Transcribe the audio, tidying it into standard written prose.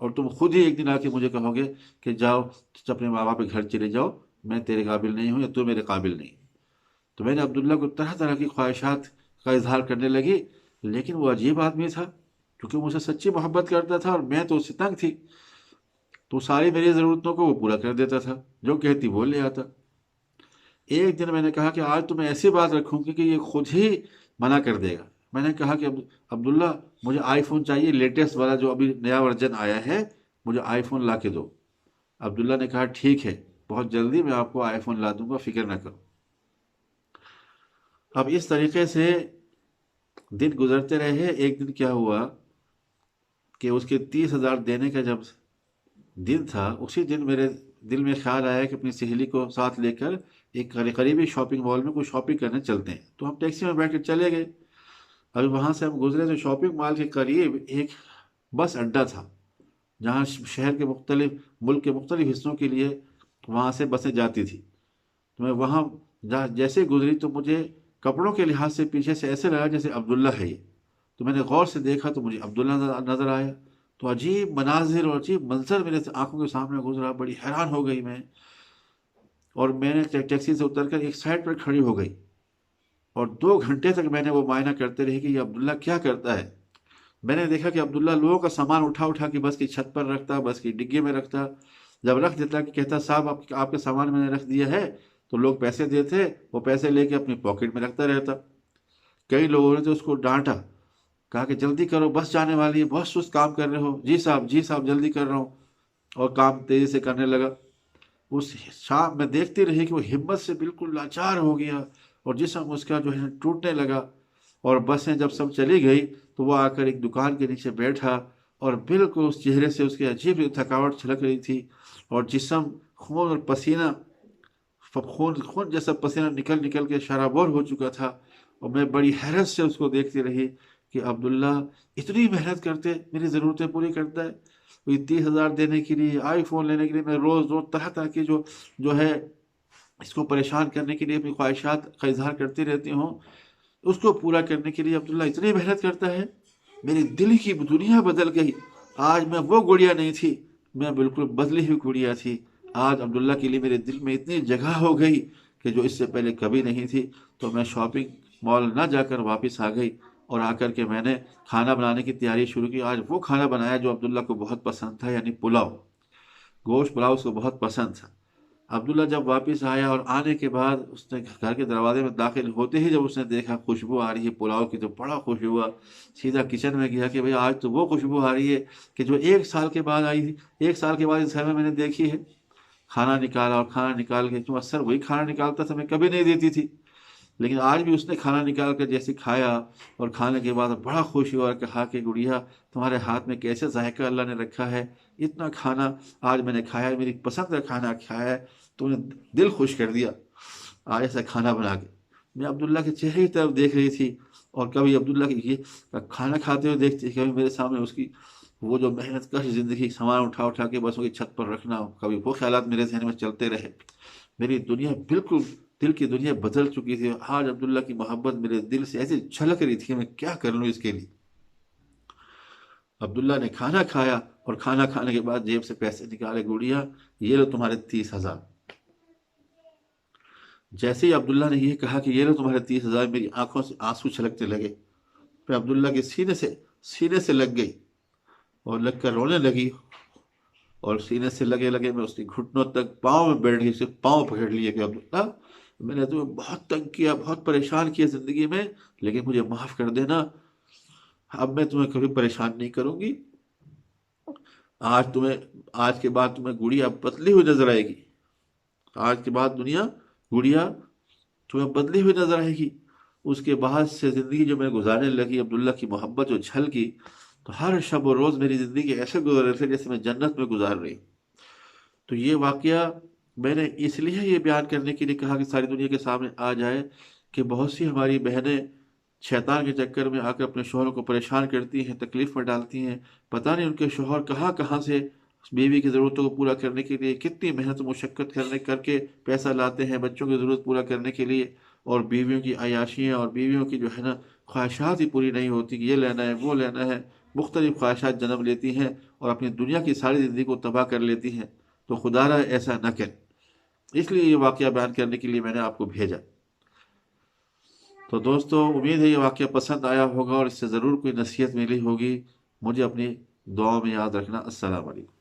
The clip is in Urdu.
اور تم خود ہی ایک دن آ کے مجھے کہو گے کہ جاؤ اپنے ماں باپ کے گھر چلے جاؤ، میں تیرے قابل نہیں ہوں یا تو میرے قابل نہیں۔ تو میں نے عبداللہ کو طرح طرح کی خواہشات کا اظہار کرنے لگی، لیکن وہ عجیب آدمی تھا کیونکہ وہ مجھ سے سچی محبت کرتا تھا اور میں تو اس سے تنگ تھی، تو ساری میری ضرورتوں کو وہ پورا کر دیتا تھا، جو کہتی وہ لے آتا۔ ایک دن میں نے کہا کہ آج تو میں ایسی بات رکھوں گی کہ یہ خود ہی منع کر دے گا۔ میں نے کہا کہ عبداللہ مجھے آئی فون چاہیے، لیٹسٹ والا جو ابھی نیا ورژن آیا ہے، مجھے آئی فون لا کے دو۔ عبداللہ نے کہا ٹھیک ہے، بہت جلدی میں آپ کو آئی فون لا دوں گا، فکر نہ کرو۔ اب اس طریقے سے دن گزرتے رہے۔ ایک دن کیا ہوا کہ اس کے 30,000 دینے کا جب دن تھا، اسی دن میرے دل میں خیال آیا کہ اپنی سہیلی کو ساتھ لے کر ایک قریبی شاپنگ مال میں کوئی شاپنگ کرنے چلتے ہیں۔ تو ہم ٹیکسی میں بیٹھ کے چلے گئے۔ ابھی وہاں سے ہم گزرے تو شاپنگ مال کے قریب ایک بس اڈا تھا، جہاں شہر کے ملک کے مختلف حصوں کے لیے وہاں سے بسیں جاتی تھی۔ تو میں وہاں جیسے گزری تو مجھے کپڑوں کے لحاظ سے پیچھے سے ایسے لگا جیسے عبداللہ ہے یہ۔ تو میں نے غور سے دیکھا تو مجھے عبداللہ نظر آیا۔ تو عجیب مناظر اور عجیب منظر میرے آنکھوں کے سامنے گزرا، بڑی حیران ہو گئی میں، اور میں نے ٹیکسی سے اتر کر ایک سائڈ پر کھڑی ہو گئی، اور 2 گھنٹے تک میں نے وہ معائنہ کرتے رہی کہ یہ عبداللہ کیا کرتا ہے۔ میں نے دیکھا کہ عبداللہ لوگوں کا سامان اٹھا اٹھا کے بس کی چھت پر رکھتا، بس کی ڈگی میں رکھتا، جب رکھ دیتا کہ کہتا صاحب آپ کے سامان میں نے رکھ دیا ہے، تو لوگ پیسے دیتے، وہ پیسے لے کے اپنی پاکٹ میں رکھتا رہتا۔ کئی لوگوں نے تو اس کو ڈانٹا، کہا کہ جلدی کرو بس جانے والی ہے، بہت سست کام کر رہے ہو، جی صاحب جلدی کر رہا ہوں، اور کام تیزی سے کرنے لگا۔ اس شام میں دیکھتی رہی کہ وہ ہمت سے بالکل لاچار ہو گیا، اور جسم اس کا جو ہے ٹوٹنے لگا۔ اور بسیں جب سب چلی گئی تو وہ آ کر ایک دکان کے نیچے بیٹھا، اور بالکل اس چہرے سے اس کی عجیب تھکاوٹ چھلک رہی تھی، اور جسم خون اور پسینہ، خون جیسا پسینہ نکل نکل کے شرابور ہو چکا تھا۔ اور میں بڑی حیرت سے اس کو دیکھتی رہی کہ عبداللہ اتنی محنت کرتے میری ضرورتیں پوری کرتا ہے، وہی 30,000 دینے کے لیے، آئی فون لینے کے لیے، میں روز روز طرح طرح کی جو ہے اس کو پریشان کرنے کے لیے اپنی خواہشات کا اظہار کرتی رہتی ہوں، اس کو پورا کرنے کے لیے عبداللہ اتنی محنت کرتا ہے۔ میری دل کی دنیا بدل گئی۔ آج میں وہ گڑیا نہیں تھی، میں بالکل بدلی ہوئی گڑیا تھی۔ آج عبداللہ کے لیے میرے دل میں اتنی جگہ ہو گئی کہ جو اس سے پہلے کبھی نہیں تھی۔ تو میں شاپنگ مال نہ جا کر واپس آ گئی، اور آ کر کے میں نے کھانا بنانے کی تیاری شروع کی۔ آج وہ کھانا بنایا جو عبداللہ کو بہت پسند تھا، یعنی پلاؤ، گوشت پلاؤ اس کو بہت پسند تھا۔ عبداللہ جب واپس آیا اور آنے کے بعد اس نے گھر کے دروازے میں داخل ہوتے ہی جب اس نے دیکھا خوشبو آ رہی ہے پلاؤ کی، تو بڑا خوش ہوا، سیدھا کچن میں گیا کہ بھئی آج تو وہ خوشبو آ رہی ہے کہ جو 1 سال کے بعد آئی تھی، 1 سال کے بعد اس گھر میں نے دیکھی ہے۔ کھانا نکالا، اور کھانا نکال کے، کیوں اکثر وہی کھانا نکالتا تھا، میں کبھی نہیں دیتی تھی، لیکن آج بھی اس نے کھانا نکال کر جیسے کھایا، اور کھانے کے بعد بڑا خوش ہوا اور کہا کہ گڑیا تمہارے ہاتھ میں کیسے ذائقہ اللہ نے رکھا ہے، اتنا کھانا آج میں نے کھایا ہے، میری پسند کا کھانا کھایا ہے، تو نے دل خوش کر دیا آج ایسا کھانا بنا کے۔ میں عبداللہ کے چہرے کی طرف دیکھ رہی تھی، اور کبھی عبداللہ کی یہ کھانا کھاتے ہوئے دیکھتی، کبھی میرے سامنے اس کی وہ جو محنت کش زندگی، سامان اٹھا اٹھا کے بس کی چھت پر رکھنا، کبھی وہ خیالات میرے ذہن میں چلتے رہے۔ میری دنیا بالکل، دل کی دنیا بدل چکی تھی۔ آج عبداللہ کی محبت میرے دل سے ایسے چھلک رہی تھی کہ میں کیا کر لوں اس کے لیے۔ عبداللہ نے کھانا کھایا، اور کھانا کھانے کے بعد جیب سے پیسے نکالے، گڑیا یہ لو تمہارے 30,000۔ جیسے ہی عبداللہ نے یہ کہا کہ یہ لو تمہارے 30,000، میری آنکھوں سے آنسو چھلکتے لگے۔ پھر عبداللہ کے سینے سے لگ گئی، اور لگ کر رونے لگی، اور سینے سے لگے لگے میں اس کے گھٹنوں تک پاؤں میں بیٹھ گئی، اسے پاؤں پکڑ لیے کہ عبداللہ میں نے تمہیں بہت تنگ کیا، بہت پریشان کیا زندگی میں، لیکن مجھے معاف کر دینا، اب میں تمہیں کبھی پریشان نہیں کروں گی۔ آج کے بعد تمہیں گڑیا بدلی ہوئی نظر آئے گی، آج کے بعد گڑیا تمہیں بدلی ہوئی نظر آئے گی۔ اس کے بعد سے زندگی جو میں گزارنے لگی، عبداللہ کی محبت جو جھلکی، تو ہر شب و روز میری زندگی ایسے گزر رہے تھے جیسے میں جنت میں گزار رہی۔ تو یہ واقعہ میں نے اس لیے یہ بیان کرنے کے لیے کہا کہ ساری دنیا کے سامنے آ جائے کہ بہت سی ہماری بہنیں شیطان کے چکر میں آ کر اپنے شوہروں کو پریشان کرتی ہیں، تکلیف میں ڈالتی ہیں، پتہ نہیں ان کے شوہر کہاں کہاں سے بیوی کی ضرورتوں کو پورا کرنے کے لیے کتنی محنت و مشقت کر کے پیسہ لاتے ہیں بچوں کی ضرورت پورا کرنے کے لیے، اور بیویوں کی عیاشیاں اور بیویوں کی جو ہے نا خواہشات ہی پوری نہیں ہوتی کہ یہ لینا ہے وہ لینا ہے، مختلف خواہشات جنم لیتی ہیں اور اپنی دنیا کی ساری زندگی کو تباہ کر لیتی ہیں، تو خدا را ایسا نہ کریں۔ اس لیے یہ واقعہ بیان کرنے کے لیے میں نے آپ کو بھیجا۔ تو دوستو، امید ہے یہ واقعہ پسند آیا ہوگا اور اس سے ضرور کوئی نصیحت ملی ہوگی۔ مجھے اپنی دعاؤں میں یاد رکھنا۔ السلام علیکم۔